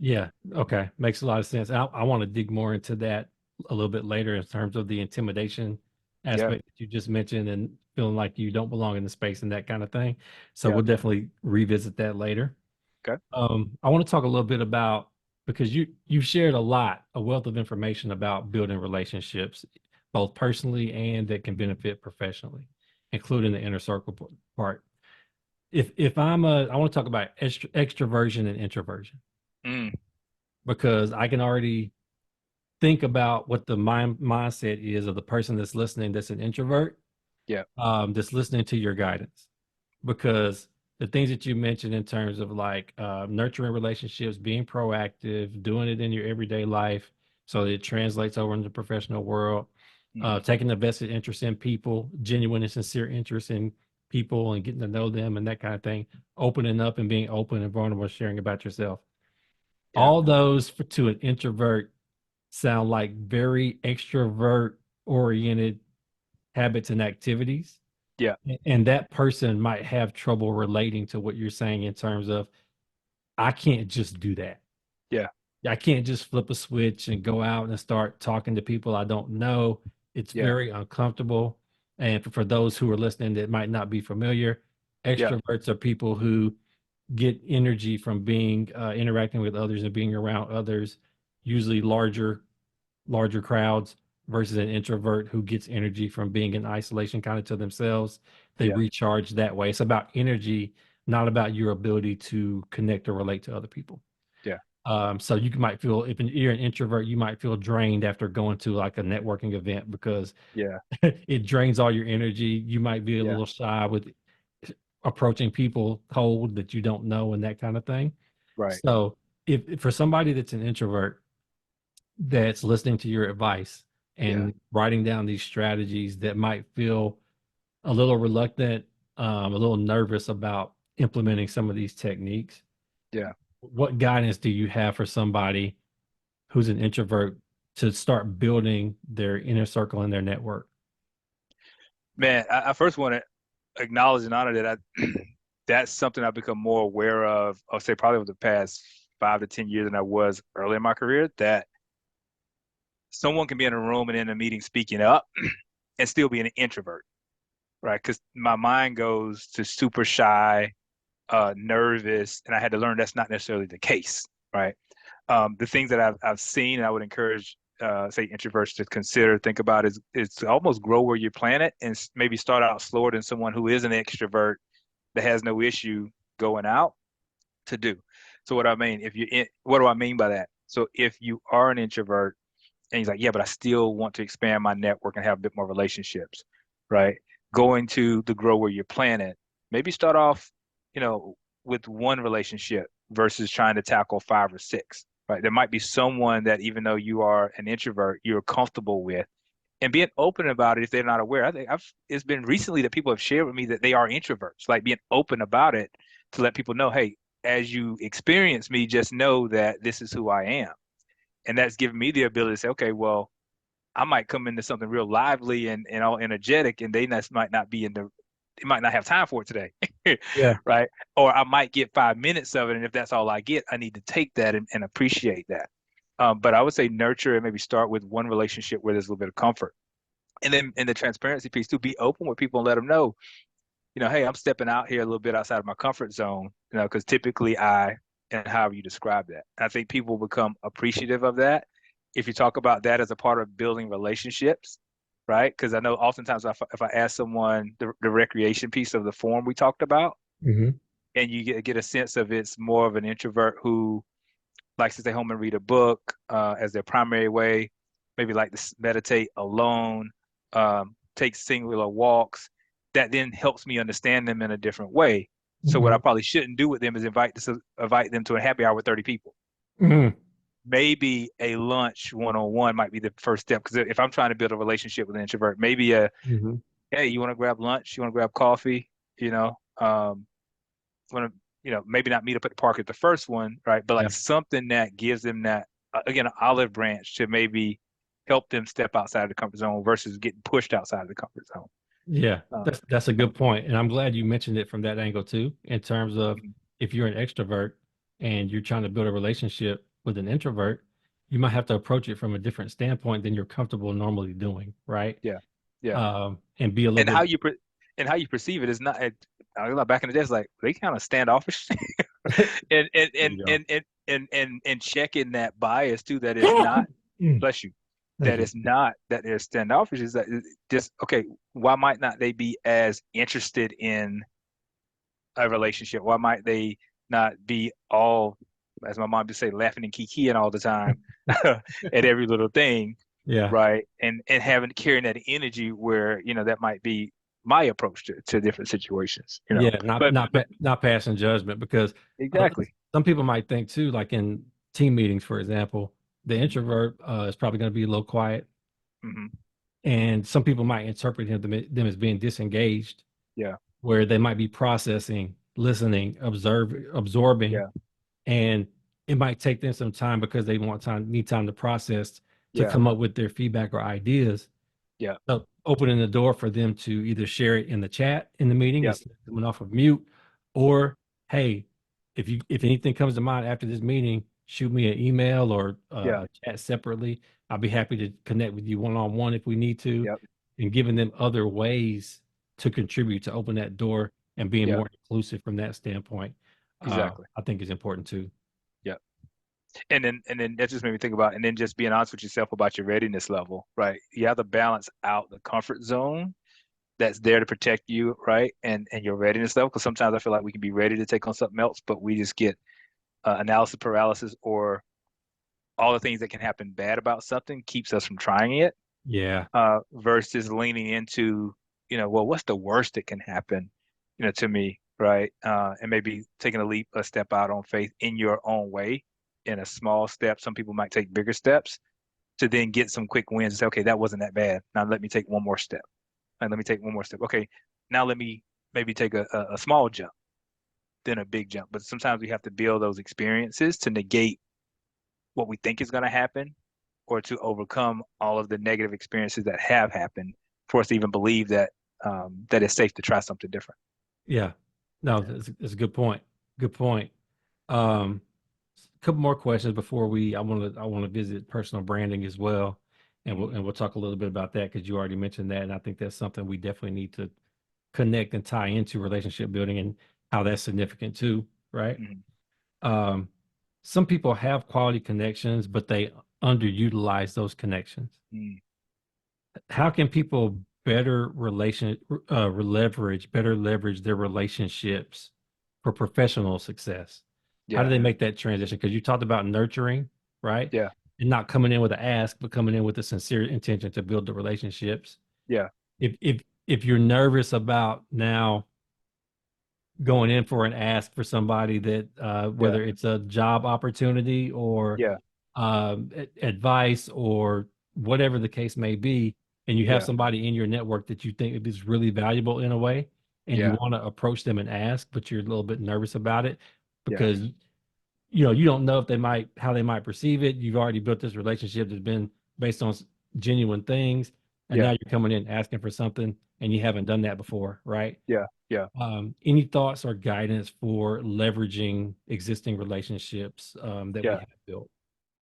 Yeah. Okay. Makes a lot of sense. I want to dig more into that a little bit later in terms of the intimidation Yeah, aspect that you just mentioned and feeling like you don't belong in the space and that kind of thing. So yeah. we'll definitely revisit that later. Okay. I want to talk a little bit about because you've shared a wealth of information about building relationships, both personally and that can benefit professionally, including the inner circle part. If I want to talk about extroversion and introversion Mm, because I can already think about what the mindset is of the person that's listening that's an introvert, yeah, that's listening to your guidance. Because the things that you mentioned in terms of like nurturing relationships, being proactive, doing it in your everyday life so that it translates over into the professional world, hmm, taking the vested interest in people, genuine and sincere interest in people and getting to know them and that kind of thing, opening up and being open and vulnerable, sharing about yourself. yeah, All those to an introvert sound like very extrovert oriented habits and activities. yeah, And that person might have trouble relating to what you're saying in terms of, I can't just do that. yeah, I can't just flip a switch and go out and start talking to people I don't know. It's yeah, very uncomfortable. And for those who are listening that might not be familiar, yeah, extroverts are people who get energy from being interacting with others and being around others, usually larger crowds versus an introvert who gets energy from being in isolation kind of to themselves. They yeah, recharge that way. It's about energy, not about your ability to connect or relate to other people. yeah, So you might feel if you're an introvert, you might feel drained after going to like a networking event because yeah, it drains all your energy. You might be a yeah. little shy with approaching people cold that you don't know and that kind of thing. Right. So if for somebody that's an introvert that's listening to your advice Yeah, and writing down these strategies that might feel a little reluctant, a little nervous about implementing some of these techniques, yeah. what guidance do you have for somebody who's an introvert to start building their inner circle and their network? Man, I first want to acknowledge and honor that that's something I've become more aware of, I'll say probably over the past 5 to 10 years than I was early in my career, that someone can be in a room and in a meeting speaking up and still be an introvert, right? Because my mind goes to super shy, nervous, and I had to learn that's not necessarily the case, right? The things that I've seen, and I would encourage, say, introverts to consider, think about is to almost grow where you plant it and maybe start out slower than someone who is an extrovert that has no issue going out to do. So what I mean, what do I mean by that? So if you are an introvert and he's like, yeah, but I still want to expand my network and have a bit more relationships, right? Going to the grow where you're planted, maybe start off, you know, with one relationship versus trying to tackle five or six, right? There might be someone that even though you are an introvert, you're comfortable with, and being open about it if they're not aware. I think it's been recently that people have shared with me that they are introverts, like being open about it to let people know, hey, as you experience me, just know that this is who I am. And that's given me the ability to say, okay, well, I might come into something real lively and all energetic, and might not be they might not have time for it today, Yeah. right? Or I might get 5 minutes of it, and if that's all I get, I need to take that and appreciate that. But I would say nurture and maybe start with one relationship where there's a little bit of comfort, and then in the transparency piece to be open with people and let them know, hey, I'm stepping out here a little bit outside of my comfort zone, because typically and however you describe that. I think people become appreciative of that if you talk about that as a part of building relationships, right? Because I know oftentimes if I ask someone the recreation piece of the form we talked about, Hmm. and you get a sense of it's more of an introvert who likes to stay home and read a book as their primary way, maybe like to meditate alone, take singular walks. That then helps me understand them in a different way. So what I Hmm. probably shouldn't do with them is invite them to a happy hour with 30 people. Hmm. Maybe a lunch one on one might be the first step. Because if I'm trying to build a relationship with an introvert, maybe Hmm. hey, you want to grab lunch? You want to grab coffee? You know, want to, maybe not meet up at the park at the first one, right? But Yeah. like something that gives them that, again, an olive branch to maybe help them step outside of the comfort zone versus getting pushed outside of the comfort zone. Yeah, Uh, that's a good point, and I'm glad you mentioned it from that angle too. In terms of mhm, if you're an extrovert and you're trying to build a relationship, with an introvert, you might have to approach it from a different standpoint than you're comfortable normally doing, right? Yeah. Yeah. And be a little And bit. how you perceive it is not. I don't know, back in the day, it's like they kind of standoffish, and There you go. and checking that bias too. That is not, Mm, bless you. thank That you. is not that they're standoffish. Is that just okay? Why might not they be as interested in a relationship? Why might they not be all, as my mom used to say, laughing and kikiing all the time at every little thing, Yeah. right? And having carrying that energy where that might be my approach to different situations, Yeah, not But not not passing judgment because uh, exactly. some people might think too, like in team meetings, for example, the Hmm. introvert is probably going to be a little quiet, Hmm. and some people might interpret them as being disengaged, Yeah, where they might be processing, listening, absorbing, yeah, and it might take them some time because they need time to process to yeah, come up with their feedback or ideas. yeah, So opening the door for them to either share it in the chat in the meeting yeah, instead of coming off of mute, or hey, if anything comes to mind after this meeting, shoot me an email or yeah, a chat separately. I'll be happy to connect with you one on one if we need to, yeah, and giving them other ways to contribute to open that door and being yeah, more inclusive from that standpoint. exactly. I think is important too. Yeah. And then that just made me think about, and then just being honest with yourself about your readiness level, right? You have to balance out the comfort zone that's there to protect you, right? And your readiness level, because sometimes I feel like we can be ready to take on something else, but we just get analysis paralysis, or all the things that can happen bad about something keeps us from trying it, Yeah, versus leaning into, well, what's the worst that can happen, to me, right? And maybe taking a step out on faith in your own way, in a small step. Some people might take bigger steps to then get some quick wins and say, okay, that wasn't that bad. Now let me take one more step. And let me take one more step. Okay, now let me maybe take a small jump, then a big jump. But sometimes we have to build those experiences to negate what we think is going to happen, or to overcome all of the negative experiences that have happened, for us to even believe that it's safe to try something different. yeah. No, Yeah. that's a good point. Good point. Um, a couple more questions before I want to visit personal branding as well, and Mm-hmm. we'll talk a little bit about that because you already mentioned that, and I think that's something we definitely need to connect and tie into relationship building and how that's significant too, right? Mm-hmm. Um, some people have quality connections, but they underutilize those connections. Mm-hmm. How can people better leverage their relationships for professional success? How do Yeah. they make that transition? Because you talked about nurturing, right? Yeah. And not coming in with an ask, but coming in with a sincere intention to build the relationships. Yeah. If you're nervous about now going in for an ask for somebody that Yeah. whether it's a job opportunity or Yeah. advice or whatever the case may be, and you have Yeah. somebody in your network that you think is really valuable in a way, and you Yeah. want to approach them and ask, but you're a little bit nervous about it Yeah. because you don't know if they might how they might perceive it. You've already built this relationship that's been based on genuine things, and now Yeah. you're coming in asking for something, and you haven't done that before, right? Yeah. Yeah. Any thoughts or guidance for leveraging existing relationships that we Yeah. have built?